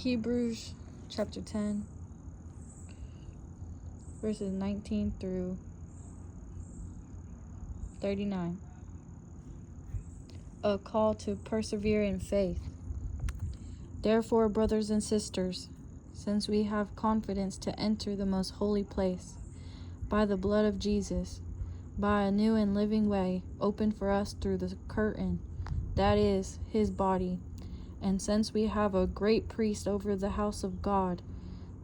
Hebrews chapter 10, verses 19 through 39. A call to persevere in faith. Therefore, brothers and sisters, since we have confidence to enter the most holy place, by the blood of Jesus, by a new and living way opened for us through the curtain, that is, his body, and since we have a great priest over the house of God,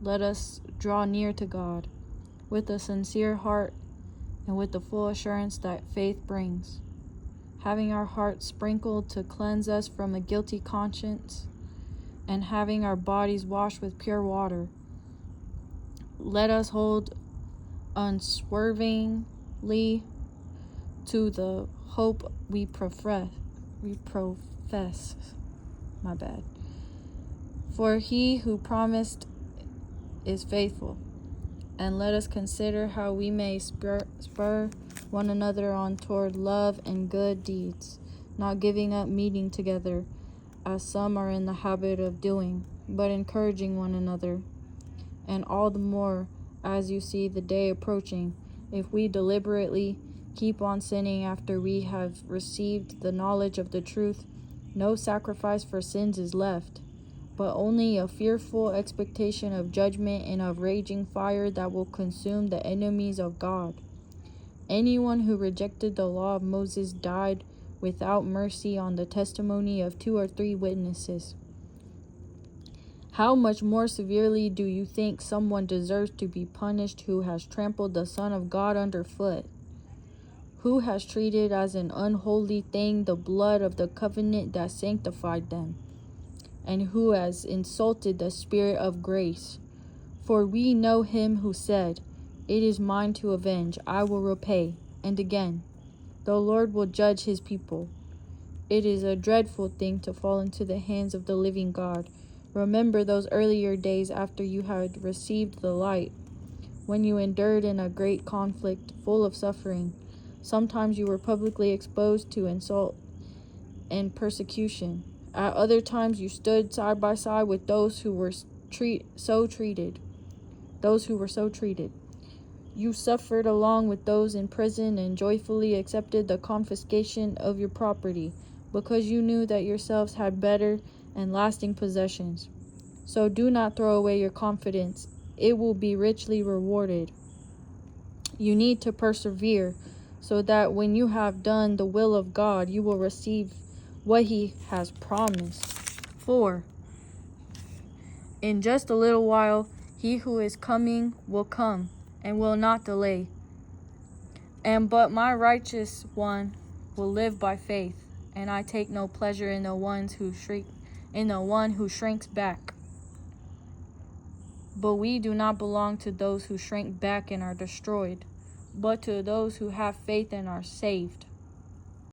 let us draw near to God with a sincere heart and with the full assurance that faith brings, having our hearts sprinkled to cleanse us from a guilty conscience, and having our bodies washed with pure water. Let us hold unswervingly to the hope we profess. For he who promised is faithful. And let us consider how we may spur one another on toward love and good deeds, not giving up meeting together, as some are in the habit of doing, but encouraging one another. And all the more as you see the day approaching. If we deliberately keep on sinning after we have received the knowledge of the truth, no sacrifice for sins is left, but only a fearful expectation of judgment and of raging fire that will consume the enemies of God. Anyone who rejected the law of Moses died without mercy on the testimony of 2 or 3 witnesses. How much more severely do you think someone deserves to be punished who has trampled the Son of God underfoot, who has treated as an unholy thing the blood of the covenant that sanctified them, and who has insulted the Spirit of grace? For we know him who said, "It is mine to avenge, I will repay." And again, "The Lord will judge his people." It is a dreadful thing to fall into the hands of the living God. Remember those earlier days after you had received the light, when you endured in a great conflict full of suffering. Sometimes you were publicly exposed to insult and persecution. At other times you stood side by side with those who were so treated. You suffered along with those in prison and joyfully accepted the confiscation of your property, because you knew that yourselves had better and lasting possessions. So do not throw away your confidence. It will be richly rewarded. You need to persevere, so that when you have done the will of God, you will receive what he has promised. For in just a little while, he who is coming will come and will not delay. But my righteous one will live by faith, and I take no pleasure in the one who shrinks back. But we do not belong to those who shrink back and are destroyed, but to those who have faith and are saved.